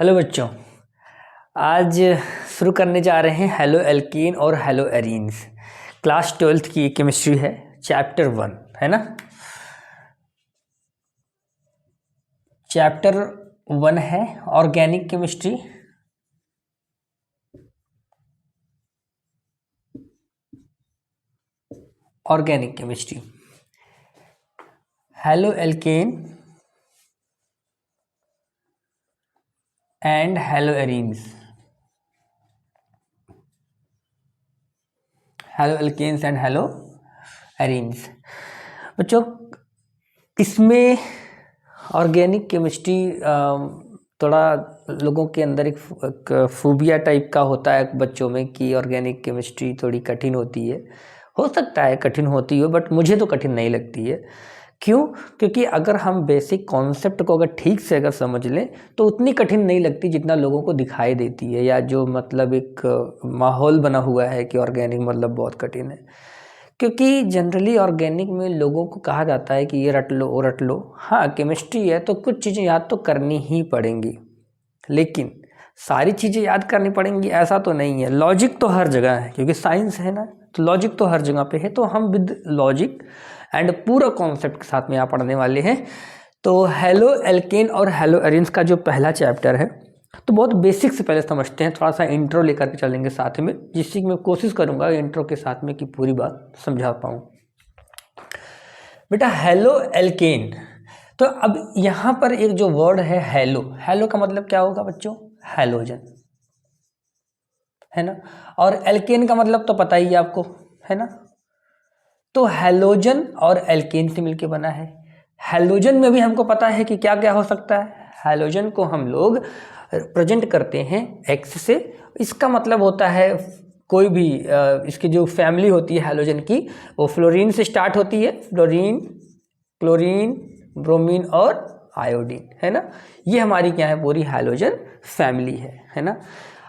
Hello बच्चों, आज शुरू करने जा रहे हैं हेलो एल्कीन और हेलो एरीन्स। क्लास 12th की केमिस्ट्री है, चैप्टर 1 है ना। चैप्टर 1 है organic chemistry. Organic chemistry, haloalkane and haloarenes. Haloalkanes and haloarenes. बच्चों, इसमें ऑर्गेनिक केमिस्ट्री थोड़ा लोगों के अंदर एक फोबिया टाइप का होता है बच्चों में कि ऑर्गेनिक केमिस्ट्री थोड़ी कठिन होती है। हो सकता है कठिन होती हो, बट मुझे तो कठिन नहीं लगती है। क्यों? क्योंकि अगर हम बेसिक कॉन्सेप्ट को अगर ठीक से अगर समझ लें तो उतनी कठिन नहीं लगती जितना लोगों को दिखाई देती है, या जो मतलब एक माहौल बना हुआ है कि ऑर्गेनिक मतलब बहुत कठिन है। क्योंकि जनरली ऑर्गेनिक में लोगों को कहा जाता है कि ये रट लो वो रट लो। हाँ, केमिस्ट्री है तो कुछ चीज़ें याद तो करनी ही पड़ेंगी, लेकिन सारी चीज़ें याद करनी पड़ेंगी ऐसा तो नहीं है। लॉजिक तो हर जगह है, क्योंकि साइंस है ना, तो लॉजिक तो हर जगह पे है। तो हम विद लॉजिक एंड पूरा कॉन्सेप्ट के साथ में यहाँ पढ़ने वाले हैं। तो हेलो एल्केन और हेलो एरीन्स का जो पहला चैप्टर है, तो बहुत बेसिक से पहले समझते हैं। थोड़ा सा इंट्रो लेकर के चलेंगे साथ में, जिससे कि मैं कोशिश करूंगा इंट्रो के साथ में कि पूरी बात समझा पाऊँ। बेटा, हेलो एल्केन, तो अब यहाँ पर एक जो वर्ड है हेलो, हेलो का मतलब क्या होगा बच्चों? हैलोजन, है ना। और एल्केन का मतलब तो पता ही है आपको, है ना। तो हैलोजन और एल्केन से मिलके बना है। हैलोजन में भी हमको पता है कि क्या क्या हो सकता है। हैलोजन को हम लोग प्रेजेंट करते हैं एक्स से। इसका मतलब होता है कोई भी इसकी जो फैमिली होती है हैलोजन की, वो फ्लोरीन से स्टार्ट होती है। फ्लोरीन, क्लोरीन, ब्रोमीन और आयोडीन, है ना। ये हमारी क्या है, पूरी हैलोजन फैमिली है ना।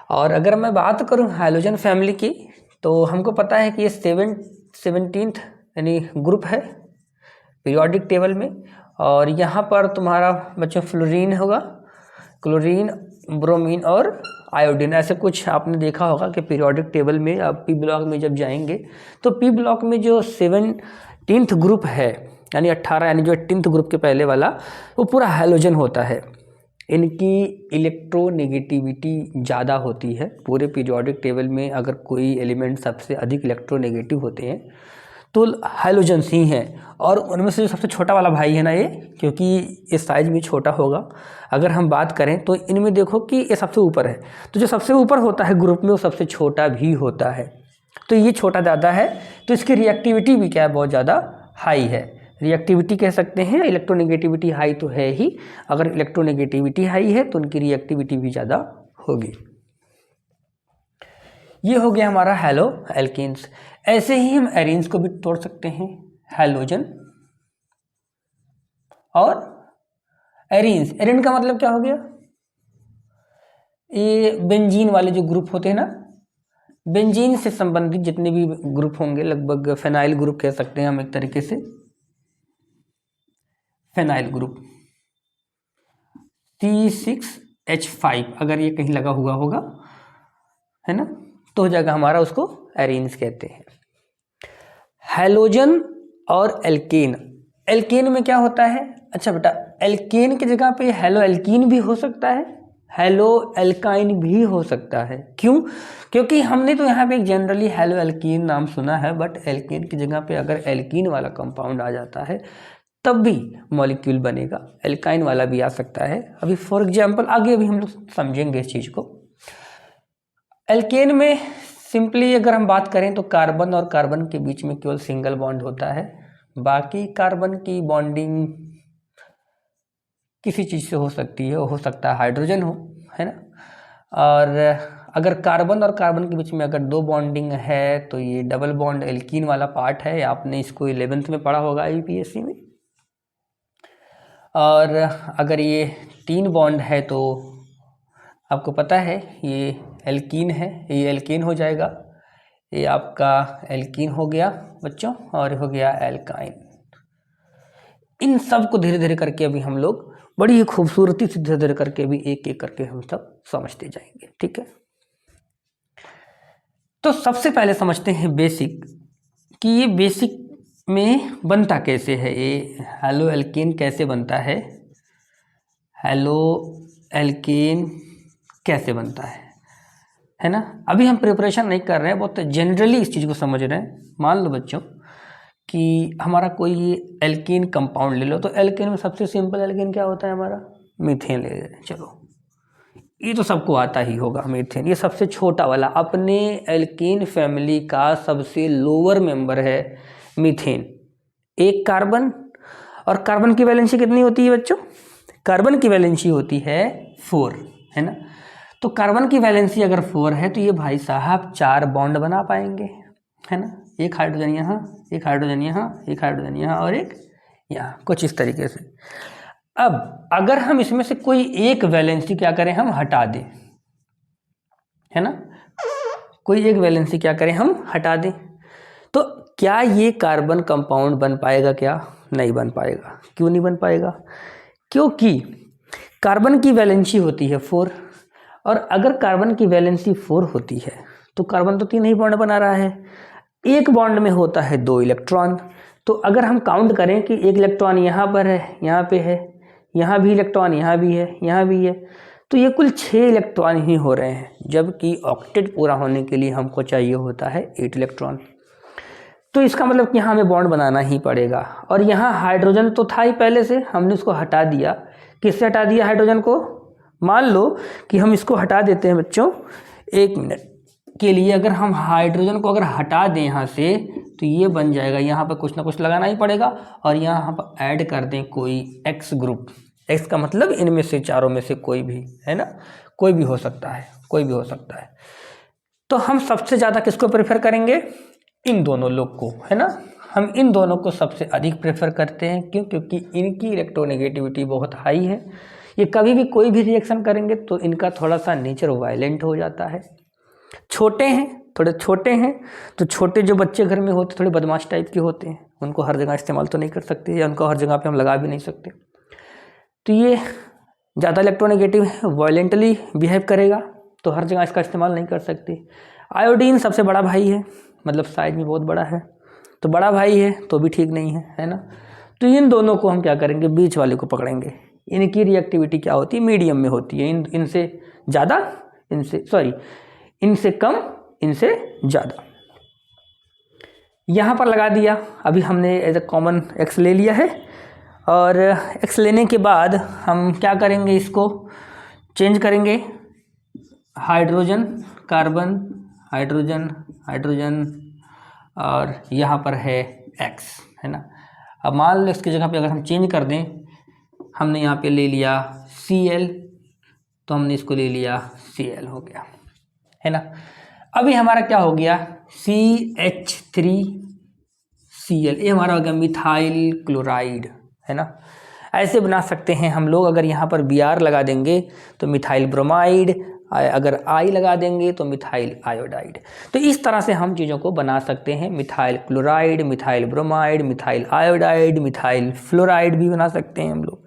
और अगर मैं बात करूं हैलोजन फैमिली की, तो हमको पता है कि ये 17th यानी ग्रुप है पीरियोडिक टेबल में। और यहाँ पर तुम्हारा बच्चों फ्लोरीन होगा, क्लोरीन, ब्रोमीन और आयोडीन। ऐसे कुछ आपने देखा होगा कि पीरियोडिक टेबल में आप पी ब्लॉक में जब जाएंगे तो पी ब्लॉक में जो 17th ग्रुप है यानी 18, यानी जो 18th ग्रुप के पहले वाला, वो पूरा हैलोजन होता है। इनकी इलेक्ट्रोनेगेटिविटी ज़्यादा होती है पूरे पीरियोडिक टेबल में। अगर कोई एलिमेंट सबसे अधिक इलेक्ट्रोनेगेटिव होते हैं तो हैलोजन्स ही हैं। और उनमें से जो सबसे छोटा वाला भाई है ना ये, क्योंकि ये साइज में छोटा होगा, अगर हम बात करें तो इनमें देखो कि ये सबसे ऊपर है। तो जो सबसे ऊपर होता है ग्रुप में, वो सबसे छोटा भी होता है। तो ये छोटा ज़्यादा है, तो इसकी रिएक्टिविटी भी क्या है, बहुत ज़्यादा हाई है। रिएक्टिविटी कह सकते हैं, इलेक्ट्रोनेगेटिविटी हाई तो है ही। अगर इलेक्ट्रोनेगेटिविटी हाई है तो उनकी रिएक्टिविटी भी ज़्यादा होगी। ये हो गया हमारा हेलो एल्केन्स। ऐसे ही हम एरीन्स को भी तोड़ सकते हैं, हैलोजन और एरीन्स। एरीन का मतलब क्या हो गया? ये बेंजीन वाले जो ग्रुप होते हैं ना, बेंजीन से संबंधित जितने भी ग्रुप होंगे, लगभग फेनाइल ग्रुप कह सकते हैं हम एक तरीके से। फेनाइल ग्रुप C6H5 अगर ये कहीं लगा हुआ होगा, है ना, तो हो जाएगा हमारा, उसको एरीन्स कहते हैं। हैलोजन और एल्केन, एल्केन में क्या होता है? अच्छा बेटा, एल्केन की जगह पे हेलो एल्कीन भी हो सकता है, हेलो एल्काइन भी हो सकता है। क्यों? क्योंकि हमने तो यहाँ पे एक जनरली हेलो एल्कीन नाम सुना है, बट एल्केन की जगह पे अगर एल्कीन वाला कंपाउंड आ जाता है तब भी मॉलिक्यूल बनेगा, एल्काइन वाला भी आ सकता है। अभी फॉर एग्जाम्पल आगे अभी हम लोग समझेंगे इस चीज़ को। एल्केन में सिंपली अगर हम बात करें तो कार्बन और कार्बन के बीच में केवल सिंगल बॉन्ड होता है। बाकी कार्बन की बॉन्डिंग किसी चीज़ से हो सकती है, हो सकता है हाइड्रोजन हो, है ना। और अगर कार्बन और कार्बन के बीच में अगर दो बॉन्डिंग है तो ये डबल बॉन्ड एल्कीन वाला पार्ट है। आपने इसको 11th में पढ़ा होगा यूपीएससी में। और अगर ये 3 बॉन्ड है तो आपको पता है ये एल्कीन है, ये एल्कीन हो जाएगा। ये आपका एल्कीन हो गया बच्चों, और हो गया एल्काइन। इन सब को धीरे धीरे करके अभी हम लोग बड़ी ही खूबसूरती से धीरे धीरे करके भी एक एक करके हम सब समझते जाएंगे, ठीक है। तो सबसे पहले समझते हैं बेसिक, कि ये बेसिक में बनता कैसे है, ये हेलो एल्केन कैसे बनता हेलो एल्केन कैसे बनता है ना। अभी हम प्रिपरेशन नहीं कर रहे हैं, बहुत जनरली इस चीज़ को समझ रहे हैं। मान लो बच्चों कि हमारा कोई एल्केन कंपाउंड ले लो, तो एल्केन में सबसे सिंपल एल्केन क्या होता है हमारा, मीथेन ले लें। चलो ये तो सबको आता ही होगा, मीथेन ये सबसे छोटा वाला, अपने एल्केन फैमिली का सबसे लोअर मेंबर है मीथेन। एक कार्बन, और कार्बन की वैलेंसी कितनी होती है बच्चों, कार्बन की वैलेंसी होती है 4, है ना। तो कार्बन की वैलेंसी अगर 4 है तो ये भाई साहब 4 बॉन्ड बना पाएंगे, है ना। एक हाइड्रोजन यहाँ, एक हाइड्रोजन यहाँ, एक हाइड्रोजन यहाँ और एक यहाँ, कुछ इस तरीके से। अब अगर हम इसमें से कोई एक वैलेंसी क्या करें, हम हटा दें, है ना, कोई एक वैलेंसी क्या करें हम हटा दें, तो क्या ये कार्बन कंपाउंड बन पाएगा, क्या नहीं बन पाएगा। क्यों नहीं बन पाएगा, क्योंकि कार्बन की वैलेंसी होती है 4, और अगर कार्बन की वैलेंसी 4 होती है तो कार्बन तो 3 ही बॉन्ड बना रहा है, एक बॉन्ड में होता है 2 इलेक्ट्रॉन। तो अगर हम काउंट करें कि एक इलेक्ट्रॉन यहाँ पर है, यहाँ पे है, यहाँ भी इलेक्ट्रॉन, यहाँ भी है, यहाँ भी है, तो ये कुल 6 इलेक्ट्रॉन ही हो रहे हैं, जबकि ऑक्टेट पूरा होने के लिए हमको चाहिए होता है 8 इलेक्ट्रॉन। तो इसका मतलब कि यहाँ हमें बॉन्ड बनाना ही पड़ेगा। और यहाँ हाइड्रोजन तो था ही पहले से, हमने उसको हटा दिया। किससे हटा दिया हाइड्रोजन को, मान लो कि हम इसको हटा देते हैं बच्चों, 1 मिनट के लिए अगर हम हाइड्रोजन को अगर हटा दें यहाँ से, तो ये बन जाएगा, यहाँ पर कुछ ना कुछ लगाना ही पड़ेगा, और यहाँ पर ऐड कर दें कोई एक्स ग्रुप। एक्स का मतलब इनमें से चारों में से कोई भी, है ना, कोई भी हो सकता है, कोई भी हो सकता है। तो हम सबसे ज़्यादा किसको प्रेफर करेंगे, इन दोनों लोग को, है ना। हम इन दोनों को सबसे अधिक प्रेफर करते हैं, क्यों, क्योंकि इनकी इलेक्ट्रोनेगेटिविटी बहुत हाई है। ये कभी भी कोई भी रिएक्शन करेंगे तो इनका थोड़ा सा नेचर वायलेंट हो जाता है। छोटे हैं, थोड़े छोटे हैं, तो छोटे जो बच्चे घर में होते थोड़े बदमाश टाइप के होते हैं, उनको हर जगह इस्तेमाल तो नहीं कर सकते, या उनको हर जगह पे हम लगा भी नहीं सकते। तो ये ज़्यादा इलेक्ट्रोनेगेटिव है, वायलेंटली बिहेव करेगा, तो हर जगह इसका इस्तेमाल नहीं कर सकते। आयोडीन सबसे बड़ा भाई है, मतलब साइज में बहुत बड़ा है, तो बड़ा भाई है तो भी ठीक नहीं है ना। तो इन दोनों को हम क्या करेंगे, बीच वाले को पकड़ेंगे। इनकी रिएक्टिविटी क्या होती है, मीडियम में होती है, इनसे ज़्यादा, इनसे कम, इनसे ज़्यादा। यहाँ पर लगा दिया, अभी हमने एज ए कॉमन एक्स ले लिया है, और एक्स लेने के बाद हम क्या करेंगे, इसको चेंज करेंगे, हाइड्रोजन कार्बन, हाइड्रोजन हाइड्रोजन, और यहाँ पर है एक्स, है ना। अब मान लो इसकी जगह पे अगर हम चेंज कर दें, हमने यहाँ पे ले लिया Cl, तो हमने इसको ले लिया Cl हो गया, है ना। अभी हमारा क्या हो गया, CH3Cl, ये हमारा हो गया मिथाइल क्लोराइड, है ना। ऐसे बना सकते हैं हम लोग, अगर यहाँ पर Br लगा देंगे तो मिथाइल ब्रोमाइड, अगर I लगा देंगे तो मिथाइल आयोडाइड। तो इस तरह से हम चीज़ों को बना सकते हैं, methyl chloride, methyl bromide, methyl iodide, methyl fluoride भी बना सकते हैं हम लोग।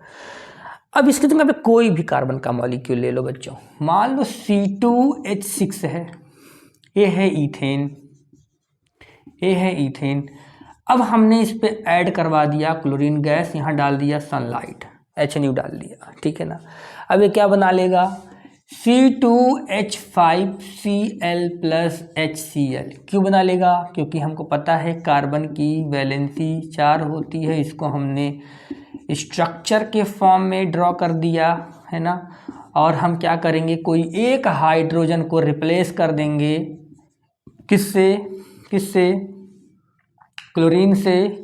अब इसकी जगह पे कोई भी कार्बन का मॉलिक्यूल ले लो बच्चों, मान लो C2H6 है, ये है ईथेन, ये है ईथेन। अब हमने इस पे ऐड करवा दिया क्लोरीन गैस, यहाँ डाल दिया सनलाइट, HNU डाल दिया, ठीक है ना। अब ये क्या बना लेगा, C2H5Cl + HCl। क्यों बना लेगा, क्योंकि हमको पता है कार्बन की वैलेंसी 4 होती है, इसको हमने स्ट्रक्चर के फॉर्म में ड्रॉ कर दिया, है ना। और हम क्या करेंगे, कोई एक हाइड्रोजन को रिप्लेस कर देंगे, किससे, किससे, क्लोरीन से।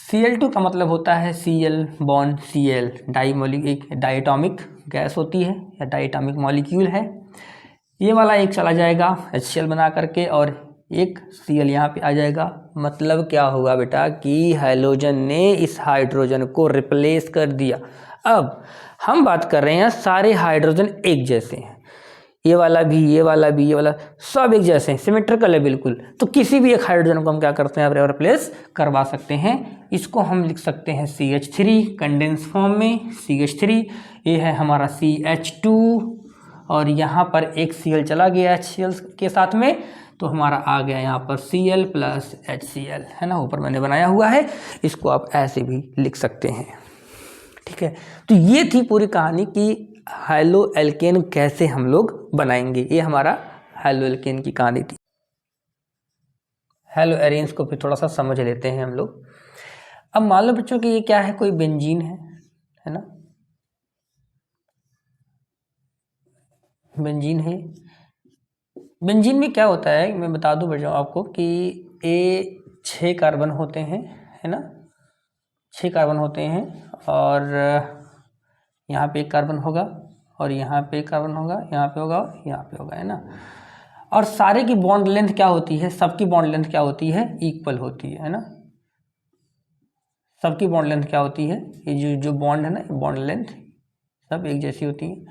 Cl2 का मतलब होता है Cl बॉन्ड Cl, एक डायटोमिक गैस होती है या डायटोमिक मॉलिक्यूल है। ये वाला एक चला जाएगा HCl बना करके, और एक Cl यहाँ पे आ जाएगा। मतलब क्या होगा बेटा कि हैलोजन ने इस हाइड्रोजन को रिप्लेस कर दिया। अब हम बात कर रहे हैं सारे हाइड्रोजन एक जैसे हैं, ये वाला भी, ये वाला भी, ये वाला, सब एक जैसे हैं, सिमेट्रिकल है बिल्कुल। तो किसी भी एक हाइड्रोजन को हम क्या करते हैं, अब रिप्लेस करवा सकते हैं। इसको हम लिख सकते हैं CH3 कंडेंस फॉर्म में, CH3, ये है हमारा CH2, और यहाँ पर एक Cl चला गया HCl के साथ में, तो हमारा आ गया यहाँ पर Cl प्लस HCl, है ना, ऊपर मैंने बनाया हुआ है, इसको आप ऐसे भी लिख सकते हैं। ठीक है, तो ये थी पूरी कहानी कि हैलो एल्केन कैसे हम लोग बनाएंगे। ये हमारा हैलो एल्केन की कहानी थी। हैलो एरेन्स को फिर थोड़ा सा समझ लेते हैं हम लोग। अब मान लो बच्चों कि ये क्या है, कोई बेंजीन है ना, बेंजीन है। बेंजीन में क्या होता है, मैं बता दूं बच्चों आपको कि ये 6 कार्बन होते हैं, है ना, 6 कार्बन होते हैं, और यहाँ पे एक कार्बन होगा, और यहाँ पे एक कार्बन होगा, यहाँ पे होगा, यहाँ पे होगा, है ना। और सारे की बॉन्ड लेंथ क्या होती है, सबकी बॉन्ड लेंथ क्या होती है, इक्वल होती है ना। सबकी बॉन्ड लेंथ क्या होती है, ये जो बॉन्ड है ना, बॉन्ड लेंथ सब एक जैसी होती है।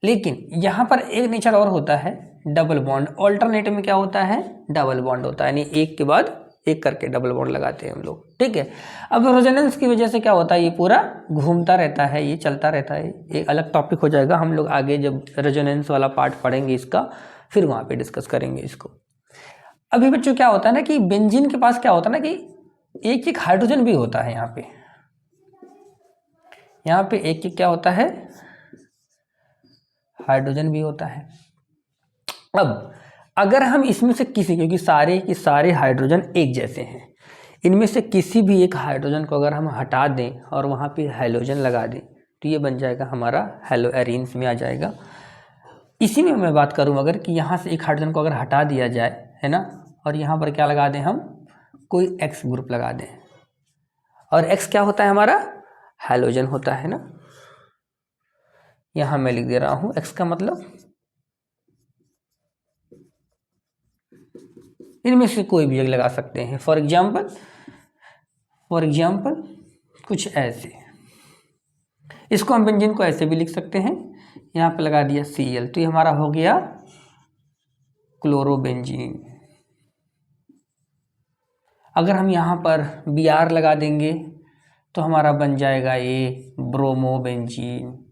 लेकिन यहाँ पर एक नेचर और होता है, डबल बॉन्ड। ऑल्टरनेटिव में क्या होता है, डबल बॉन्ड होता है, यानी एक के बाद एक करके डबल बॉन्ड लगाते हैं हम लोग। ठीक है, अब रेजोनेंस की वजह से क्या होता है, ये पूरा घूमता रहता है, ये चलता रहता है। एक अलग टॉपिक हो जाएगा, हम लोग आगे जब रेजोनेंस वाला पार्ट पढ़ेंगे इसका, फिर वहाँ पे डिस्कस करेंगे इसको। अभी बच्चों क्या होता है ना कि बेंजीन के पास क्या होता है ना कि एक एक हाइड्रोजन भी होता है, यहाँ पे एक एक क्या होता है, हाइड्रोजन भी होता है। अब अगर हम इसमें से किसी, क्योंकि सारे के सारे हाइड्रोजन एक जैसे हैं, इनमें से किसी भी एक हाइड्रोजन को अगर हम हटा दें और वहाँ पे हैलोजन लगा दें, तो ये बन जाएगा हमारा हैलो एरेन्स में आ जाएगा। इसी में मैं बात करूँ अगर कि यहाँ से एक हाइड्रोजन को अगर हटा दिया जाए, है ना, और यहाँ पर क्या लगा दें हम, कोई X ग्रुप लगा दें, और X क्या होता है हमारा, हैलोजन होता है ना। यहाँ मैं लिख दे रहा हूँ X का मतलब, इनमें से कोई भी एक लगा सकते हैं। फॉर एग्जाम्पल कुछ ऐसे, इसको हम बेंजीन को ऐसे भी लिख सकते हैं, यहाँ पे लगा दिया Cl, तो ये हमारा हो गया क्लोरोबेंजीन। अगर हम यहाँ पर Br लगा देंगे तो हमारा बन जाएगा ये ब्रोमोबेंजीन,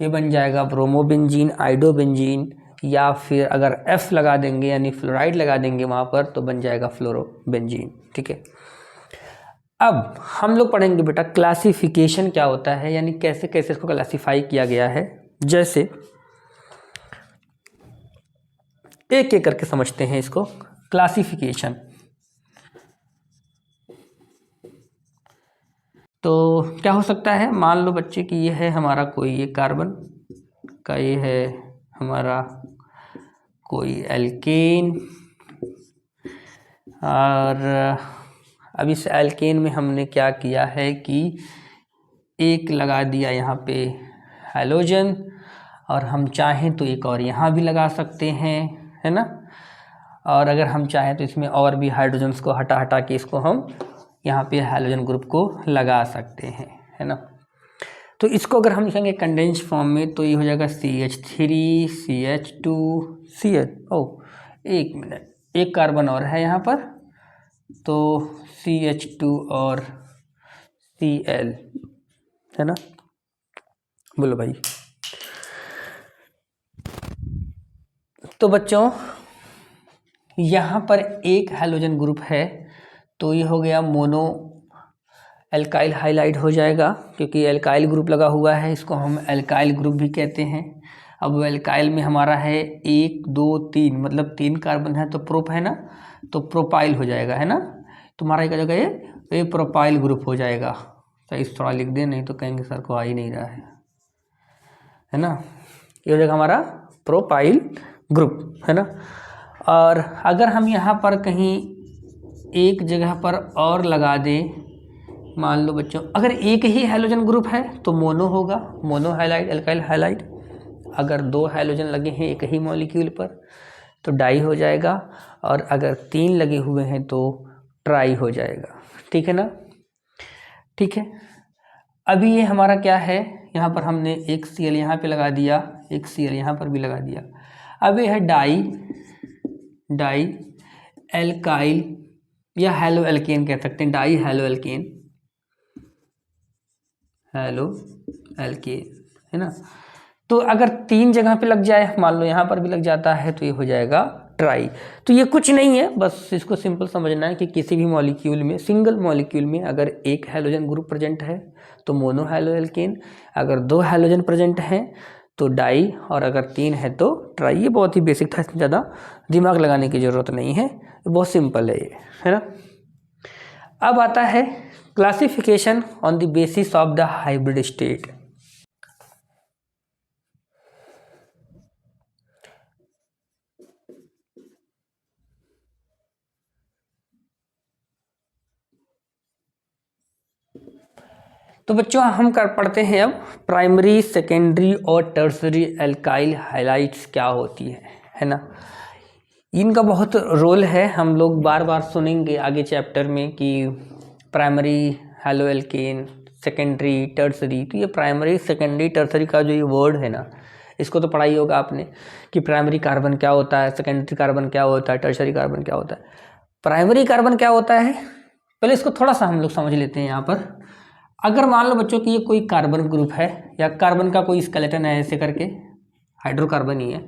ये बन जाएगा ब्रोमोबेंजीन, आइडोबेंजीन, या फिर अगर F लगा देंगे यानी फ्लोराइड लगा देंगे वहाँ पर, तो बन जाएगा फ्लोरोबेंजीन। ठीक है, अब हम लोग पढ़ेंगे बेटा क्लासिफिकेशन क्या होता है, यानी कैसे कैसे इसको क्लासिफाई किया गया है। जैसे एक एक करके समझते हैं इसको, क्लासिफिकेशन। तो क्या हो सकता है, मान लो बच्चे कि ये है हमारा कोई ये कार्बन का, ये है हमारा कोई एल्केन, और अब इस एल्केन में हमने क्या किया है कि एक लगा दिया यहाँ पे हैलोजन, और हम चाहें तो एक और यहाँ भी लगा सकते हैं, है ना। और अगर हम चाहें तो इसमें और भी हाइड्रोजन्स को हटा हटा के इसको हम यहाँ पे हैलोजन ग्रुप को लगा सकते हैं, है ना। तो इसको अगर हम लिखेंगे कंडेंस फॉर्म में, तो ये हो जाएगा CH3 CH2 एक मिनट, एक कार्बन और है यहाँ पर, तो CH2 और Cl, है ना। बोलो भाई। तो बच्चों यहाँ पर एक हैलोजन ग्रुप है, तो ये हो गया मोनो एल्काइल हाइलाइड हो जाएगा, क्योंकि एल्काइल ग्रुप लगा हुआ है, इसको हम एल्काइल ग्रुप भी कहते हैं। अब एल्काइल में हमारा है 1 2 3, मतलब 3 कार्बन है, तो प्रोप है ना, तो प्रोपाइल हो जाएगा, है ना। तुम्हारा क्या जगह ये प्रोपाइल ग्रुप हो जाएगा। सही थोड़ा लिख दे, नहीं तो कहेंगे सर को आ ही नहीं रहा है ना। ये हो जाएगा हमारा प्रोपाइल ग्रुप, है ना। और अगर हम यहाँ पर कहीं एक जगह पर और लगा दें, मान लो बच्चों अगर एक ही हैलोजन ग्रुप है तो मोनो होगा, मोनो हैलाइड, एल्काइल हैलाइड। अगर 2 हैलोजन लगे हैं एक ही मॉलिक्यूल पर तो डाई हो जाएगा, और अगर 3 लगे हुए हैं तो ट्राई हो जाएगा। ठीक है ना, ठीक है। अभी ये हमारा क्या है, यहाँ पर हमने एक Cl यहाँ पे लगा दिया, एक Cl यहाँ पर भी लगा दिया। अब ये है डाई एल्काइल या हेलो एल्केन कह सकते हैं, डाई हेलो एल्केन है ना। तो अगर 3 जगह पे लग जाए, मान लो यहाँ पर भी लग जाता है, तो ये हो जाएगा ट्राई। तो ये कुछ नहीं है, बस इसको सिंपल समझना है कि किसी भी मॉलिक्यूल में, सिंगल मॉलिक्यूल में अगर एक हैलोजन ग्रुप प्रेजेंट है तो मोनो हैलो एल्केन, अगर 2 हैलोजन प्रेजेंट हैं तो डाई, और अगर 3 है तो ट्राई। ये बहुत ही बेसिक था, इसमें ज़्यादा दिमाग लगाने की ज़रूरत नहीं है, बहुत सिंपल है ये, है ना। अब आता है classification on the basis of the hybrid state. तो बच्चों हम पढ़ते हैं अब प्राइमरी, सेकेंडरी और टर्सरी एल्काइल हाइलाइट्स क्या होती है ना। इनका बहुत रोल है, हम लोग बार बार सुनेंगे आगे चैप्टर में कि primary haloalkane, secondary, tertiary. तो ये प्राइमरी, सेकेंडरी, टर्सरी का जो ये वर्ड है ना, इसको तो पढ़ा ही होगा आपने कि प्राइमरी कार्बन क्या होता है, सेकेंडरी कार्बन क्या होता है, टर्सरी कार्बन क्या होता है। प्राइमरी कार्बन क्या होता है, पहले इसको थोड़ा सा हम लोग समझ लेते हैं। यहाँ पर अगर मान लो बच्चों कि ये कोई कार्बन ग्रुप है या कार्बन का कोई स्केलेटन है, ऐसे करके हाइड्रोकार्बन ही है,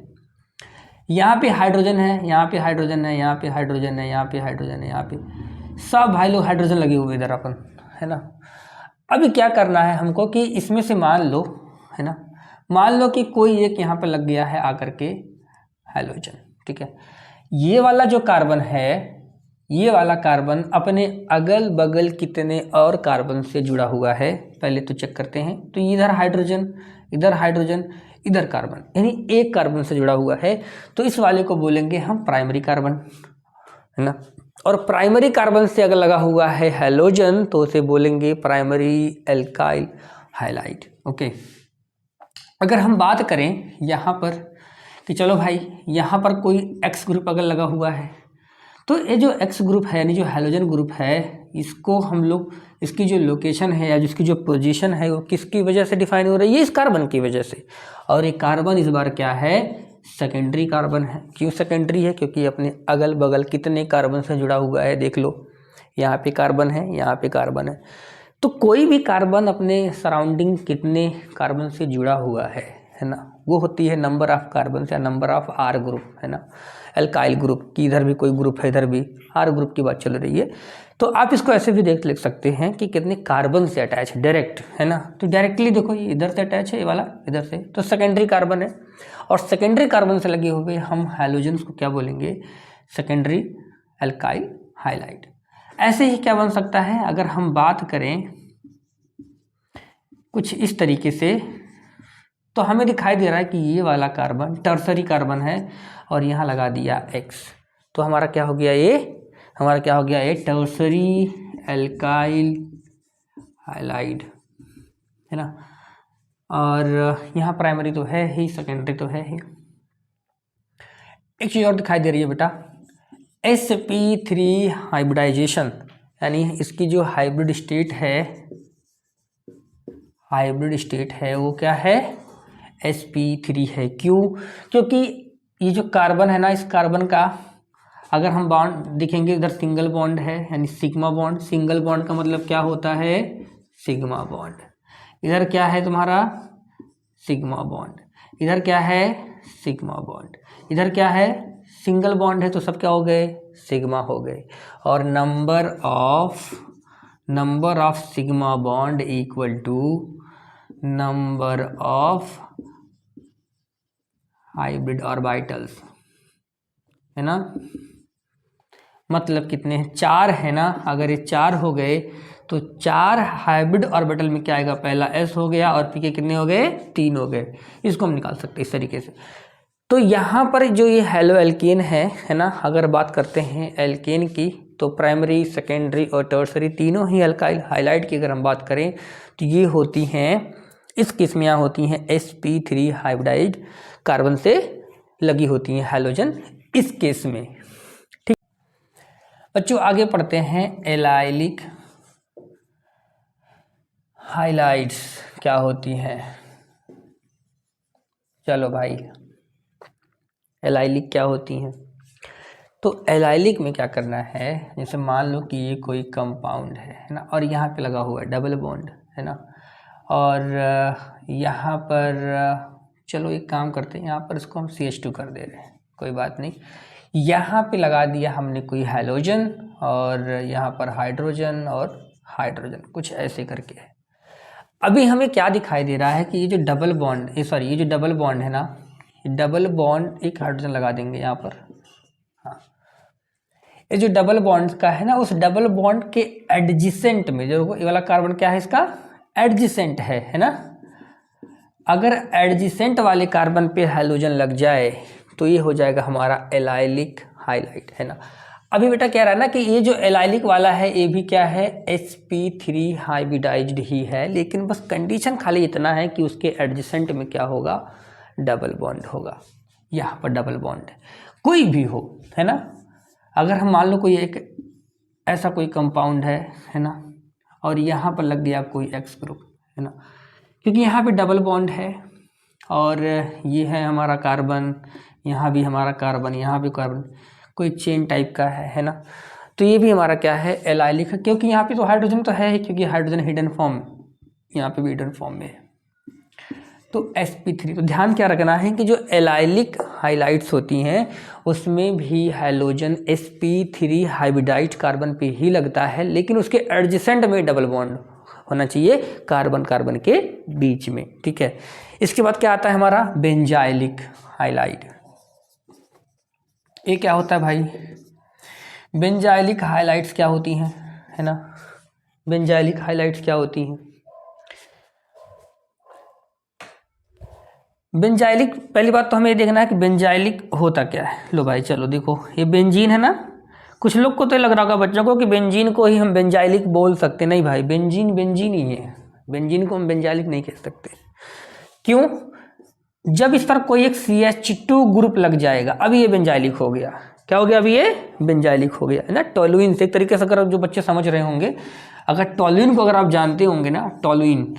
यहाँ पे हाइड्रोजन है, यहाँ पे हाइड्रोजन है, यहाँ पे हाइड्रोजन है, यहाँ पे हाइड्रोजन है, यहाँ पे सब भाई लोग हाइड्रोजन लगे हुए इधर अपन, है ना। अभी क्या करना है हमको कि इसमें से मान लो, है ना, मान लो कि कोई एक यहाँ पर लग गया है आकर के हाइड्रोजन, ठीक है। ये वाला जो कार्बन है, ये वाला कार्बन अपने अगल बगल कितने और कार्बन से जुड़ा हुआ है पहले तो चेक करते हैं। तो इधर हाइड्रोजन, इधर हाइड्रोजन, इधर कार्बन, यानी एक कार्बन से जुड़ा हुआ है, तो इस वाले को बोलेंगे हम प्राइमरी कार्बन, है ना। और प्राइमरी कार्बन से अगर लगा हुआ है हैलोजन तो उसे बोलेंगे प्राइमरी एल्काइल हाइलाइट। ओके, अगर हम बात करें यहाँ पर कि चलो भाई यहाँ पर कोई एक्स ग्रुप अगर लगा हुआ है, तो ये जो एक्स ग्रुप है यानी जो हैलोजन ग्रुप है, इसको हम लोग, इसकी जो लोकेशन है या जिसकी जो पोजीशन है वो किसकी वजह से डिफाइन हो रही है, इस कार्बन की वजह से। और ये कार्बन इस बार क्या है, सेकेंडरी कार्बन है। क्यों सेकेंडरी है, क्योंकि अपने अगल बगल कितने कार्बन से जुड़ा हुआ है, देख लो यहाँ पे कार्बन है, यहाँ पे कार्बन है। तो कोई भी कार्बन अपने सराउंडिंग कितने कार्बन से जुड़ा हुआ है ना, वो होती है नंबर ऑफ कार्बन या नंबर ऑफ आर ग्रुप, है ना। एल्काइल ग्रुप की इधर भी कोई ग्रुप है, इधर भी आर ग्रुप की बात चल रही है। तो आप इसको ऐसे भी लिख सकते हैं कि कितने कार्बन से अटैच है डायरेक्ट, है ना। तो डायरेक्टली देखो ये इधर से अटैच है, ये वाला इधर से, तो सेकेंडरी कार्बन है। और सेकेंडरी कार्बन से लगे हुए हम हैलोजन को क्या बोलेंगे, सेकेंडरी एल्काइल हाइलाइट। ऐसे ही क्या बन सकता है, अगर हम बात करें कुछ इस तरीके से, तो हमें दिखाई दे रहा है कि ये वाला कार्बन टर्सरी कार्बन है और यहाँ लगा दिया X, तो हमारा क्या हो गया, ये हमारा क्या हो गया, ये टर्सरी एल्काइल हाइलाइड, है ना। और यहाँ प्राइमरी तो है ही, सेकेंडरी तो है ही। एक चीज़ और दिखाई दे रही है बेटा, sp3 हाइब्रिडाइजेशन, यानी इसकी जो हाइब्रिड स्टेट है वो क्या है, sp3 है। क्यों, क्योंकि ये जो कार्बन है ना, इस कार्बन का अगर हम बॉन्ड देखेंगे, इधर सिंगल बॉन्ड है यानी सिग्मा बॉन्ड। सिंगल बॉन्ड का मतलब क्या होता है, सिग्मा बॉन्ड। इधर क्या है तुम्हारा, सिग्मा बॉन्ड। इधर क्या है, सिग्मा बॉन्ड। इधर क्या है, सिंगल बॉन्ड है, तो सब क्या हो गए, सिग्मा हो गए। और number of sigma bond equal to number of hybrid orbitals, है ना। मतलब कितने हैं, 4 है ना। अगर ये 4 हो गए तो 4 हाइब्रिड ऑर्बिटल में क्या आएगा, पहला s हो गया और पी के कितने हो गए, 3 हो गए। इसको हम निकाल सकते हैं इस तरीके से। तो यहाँ पर जो ये हेलो एल्केन है ना, अगर बात करते हैं एल्केन की, तो प्राइमरी, सेकेंडरी और टर्सरी तीनों ही एल्काइल हाइलाइट की अगर हम बात करें तो ये होती हैं, इस किस्म में होती हैं sp3 हाइब्रिडाइज कार्बन से लगी होती हैं हैलोजन, इस केस में। ठीक बच्चों, आगे पढ़ते हैं एलाइलिक हाइलाइट्स क्या होती हैं। चलो भाई, एलाइलिक क्या होती हैं? तो एलाइलिक में क्या करना है, जैसे मान लो कि ये कोई कंपाउंड है ना, और यहाँ पे लगा हुआ है डबल बॉन्ड, है ना, और यहाँ पर चलो एक काम करते हैं, यहाँ पर इसको हम CH2 कर दे रहे हैं, कोई बात नहीं। यहाँ पे लगा दिया हमने कोई हैलोजन, और यहाँ पर हाइड्रोजन और हाइड्रोजन, कुछ ऐसे करके है। अभी हमें क्या दिखाई दे रहा है कि ये जो डबल बॉन्ड, ये जो डबल बॉन्ड है ना, ये डबल बॉन्ड, एक हाइड्रोजन लगा देंगे यहाँ पर, हाँ, ये जो डबल बॉन्ड का है ना, उस डबल बॉन्ड के एडजेसेंट में जो ये वाला कार्बन क्या है, इसका एडजेसेंट है ना। अगर एडजेसेंट वाले कार्बन पे हैलोजन लग जाए तो ये हो जाएगा हमारा एलाइलिक हाइलाइट, है ना। अभी बेटा कह रहा है ना कि ये जो एलाइलिक वाला है ये भी क्या है, sp3 हाइब्रिडाइज्ड ही है, लेकिन बस कंडीशन खाली इतना है कि उसके एडजेसेंट में क्या होगा, डबल बॉन्ड होगा। यहाँ पर डबल बॉन्ड कोई भी हो, है ना। अगर हम मान लो कोई एक ऐसा कोई कंपाउंड है ना, और यहाँ पर लग गया कोई X ग्रुप, है ना, क्योंकि यहाँ पे डबल बॉन्ड है और ये है हमारा कार्बन, यहाँ भी हमारा कार्बन, यहाँ भी कार्बन, कोई चेन टाइप का है ना। तो ये भी हमारा क्या है, एलाइलिक है, क्योंकि यहाँ पे तो हाइड्रोजन तो है ही, क्योंकि हाइड्रोजन हिडन फॉर्म, यहाँ पे भी हिडन फॉर्म में है। तो sp3, तो ध्यान क्या रखना है कि जो एलाइलिक हाइलाइट्स होती हैं उसमें भी हैलोजन sp3 हाइब्रिडाइज्ड कार्बन पे ही लगता है, लेकिन उसके एडजेसेंट में डबल बॉन्ड होना चाहिए कार्बन कार्बन के बीच में, ठीक है। इसके बाद क्या आता है हमारा बेंजाइलिक हाइलाइट। ये क्या होता है भाई, बेंजाइलिक हाइलाइट्स क्या होती हैं, है ना। बेंजाइलिक हाइलाइट्स क्या होती हैं, बेंजाइलिक, पहली बात तो हमें ये देखना है कि बेंजाइलिक होता क्या है। लो भाई चलो देखो, ये बेंजीन है ना, कुछ लोग को तो लग रहा होगा बच्चों को कि बेंजीन को ही हम बेंजाइलिक बोल सकते, नहीं भाई, बेंजीन बेंजीन ही है, बेंजीन को हम बेंजाइलिक नहीं कह सकते। क्यों, जब इस पर कोई एक CH2 ग्रुप लग जाएगा, अभी ये बेंजाइलिक हो गया, क्या हो गया, अभी ये बेंजाइलिक हो गया, है ना। टोलुइन से एक तरीके से, अगर जो बच्चे समझ रहे होंगे, अगर टोलुइन को अगर आप जानते होंगे ना, टोलुइन,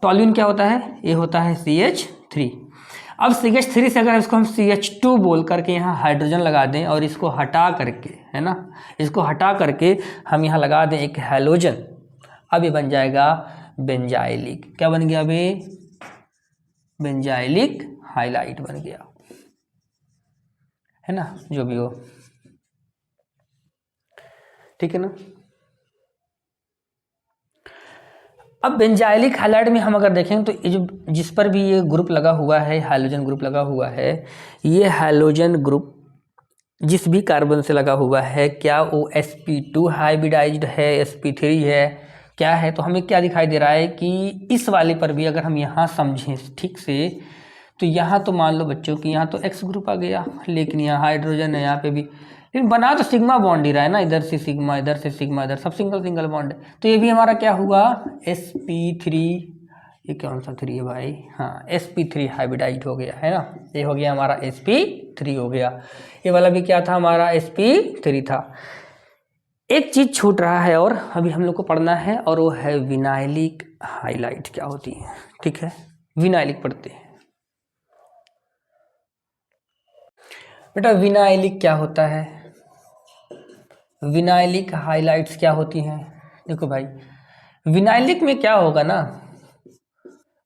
टोलुइन क्या होता है, ये होता है CH3। अब CH3 से अगर इसको हम CH2 बोल करके यहाँ हाइड्रोजन लगा दें और इसको हटा करके, है ना, इसको हटा करके हम यहाँ लगा दें एक हैलोजन, अब ये बन जाएगा बेंजाइलिक, क्या बन गया, अभी बेंजाइलिक हाइलाइट बन गया, है ना, जो भी हो, ठीक है ना। अब बेंजाइलिक हाइलाइट में हम अगर देखें तो ये जो जिस पर भी ये ग्रुप लगा हुआ है, हैलोजन ग्रुप लगा हुआ है, ये हैलोजन ग्रुप जिस भी कार्बन से लगा हुआ है, क्या वो sp2 हाइब्रिडाइज्ड है, sp3 है, क्या है, तो हमें क्या दिखाई दे रहा है कि इस वाले पर भी अगर हम यहाँ समझें ठीक से, तो यहाँ तो मान लो बच्चों कि यहाँ तो X ग्रुप आ गया, लेकिन यहाँ हाइड्रोजन है, यहाँ पे भी, लेकिन बना तो सिग्मा बॉन्ड ही रहा है ना, इधर से सिग्मा, इधर से सिग्मा, इधर सब सिंगल सिंगल बॉन्ड है। तो ये भी हमारा क्या हुआ, sp3, ये कौन सा 3 है भाई, हाँ sp3 हाइब्रिडाइज्ड हो गया, है ना, ये हो गया हमारा sp3 हो गया। ये वाला भी क्या था हमारा, sp3 था। एक चीज छूट रहा है और अभी हम लोग को पढ़ना है, और वो है विनाइलिक हाइलाइट क्या होती है, ठीक है, विनाइलिक पढ़ते हैं बेटा। विनाइलिक क्या होता है, विनाइलिक हाइलाइट्स क्या होती हैं, देखो भाई, विनाइलिक में क्या होगा ना,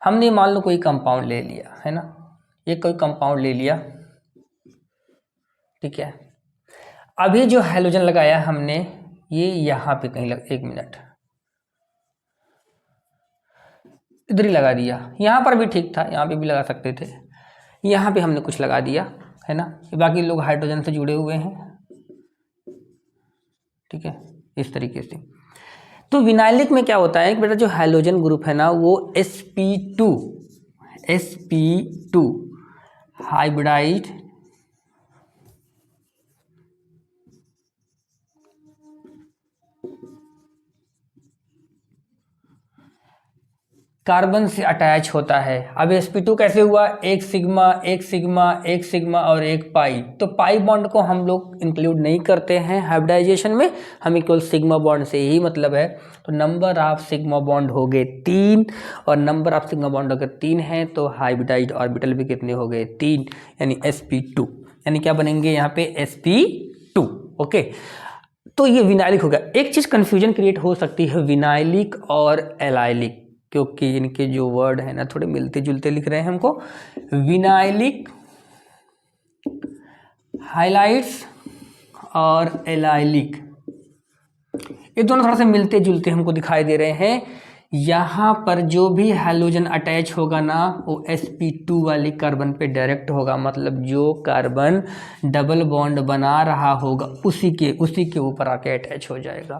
हमने मान लो कोई कंपाउंड ले लिया, है ना, ये कोई कंपाउंड ले लिया, ठीक है। अभी जो हैलोजन लगाया हमने, ये यहाँ पे कहीं एक मिनट इधर ही लगा दिया, यहाँ पर भी ठीक था, यहाँ पे भी लगा सकते थे, यहाँ पे हमने कुछ लगा दिया, है ना, बाकी लोग हाइड्रोजन से जुड़े हुए हैं, ठीक है, इस तरीके से। तो विनाइलिक में क्या होता है कि बेटा जो हैलोजन ग्रुप है ना, वो sp2 हाइब्रिडाइज्ड कार्बन से अटैच होता है। अब sp2 कैसे हुआ, एक सिग्मा एक सिग्मा एक सिग्मा और एक पाई, तो पाई बॉन्ड को हम लोग इंक्लूड नहीं करते हैं हाइब्रिडाइजेशन में, हमें केवल सिग्मा बॉन्ड से ही मतलब है। तो नंबर ऑफ सिग्मा बॉन्ड हो गए 3 और नंबर ऑफ सिग्मा बॉन्ड अगर 3 है तो हाइब्रिडाइज्ड ऑर्बिटल भी कितने हो गए 3, यानी sp2, यानी क्या बनेंगे यहाँ पे sp2। ओके, तो ये विनाइलिक हो गया। एक चीज कंफ्यूजन क्रिएट हो सकती है विनाइलिक और एलाइलिक, क्योंकि इनके जो वर्ड है ना थोड़े मिलते जुलते लिख रहे हैं हमको। विनाइलिक हाइलाइट्स और एलाइलिक, ये दोनों थोड़ा सा मिलते जुलते हमको दिखाई दे रहे हैं। यहाँ पर जो भी हैलोजन अटैच होगा ना वो sp2 वाली कार्बन पे डायरेक्ट होगा, मतलब जो कार्बन डबल बॉन्ड बना रहा होगा उसी के ऊपर आके अटैच हो जाएगा।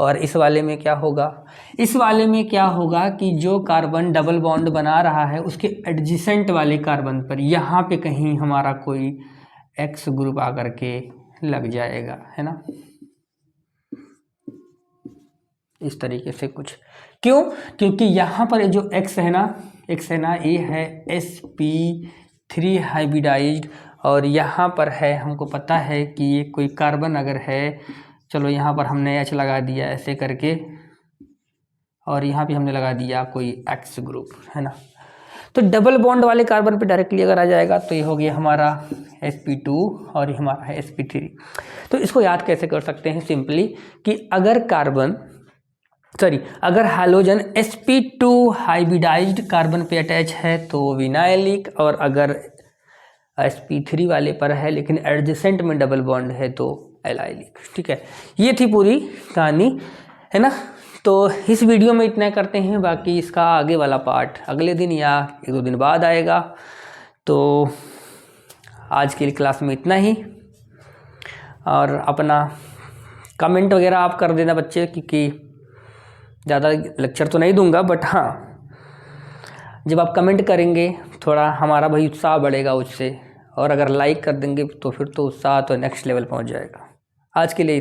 और इस वाले में क्या होगा, इस वाले में क्या होगा कि जो कार्बन डबल बॉन्ड बना रहा है उसके एडजेसेंट वाले कार्बन पर यहाँ पे कहीं हमारा कोई X ग्रुप आकर के लग जाएगा, है ना, इस तरीके से कुछ। क्यों, क्योंकि यहाँ पर जो X है ना ये है sp3 हाइब्रिडाइज्ड, और यहाँ पर है हमको पता है कि ये कोई कार्बन अगर है, चलो यहाँ पर हमने H लगा दिया ऐसे करके, और यहाँ पे हमने लगा दिया कोई X ग्रुप, है ना। तो डबल बॉन्ड वाले कार्बन पे डायरेक्टली अगर आ जाएगा तो ये हो गया हमारा sp2 और ये हमारा है sp3। तो इसको याद कैसे कर सकते हैं, सिंपली कि अगर हैलोजन sp2 हाइब्रिडाइज्ड कार्बन पे अटैच है तो विनाइलिक, और अगर sp3 वाले पर है लेकिन एडजेसेंट में डबल बॉन्ड है तो एलाइलिक। ठीक है, ये थी पूरी कहानी, है ना। तो इस वीडियो में इतना करते हैं, बाकी इसका आगे वाला पार्ट अगले दिन या 1-2 दिन बाद आएगा। तो आज की क्लास में इतना ही, और अपना कमेंट वगैरह आप कर देना बच्चे, क्योंकि ज़्यादा लेक्चर तो नहीं दूंगा, बट हाँ जब आप कमेंट करेंगे थोड़ा हमारा भाई उत्साह बढ़ेगा उससे, और अगर लाइक कर देंगे तो फिर तो उत्साह तो नेक्स्ट लेवल पहुंच जाएगा। आज के लिए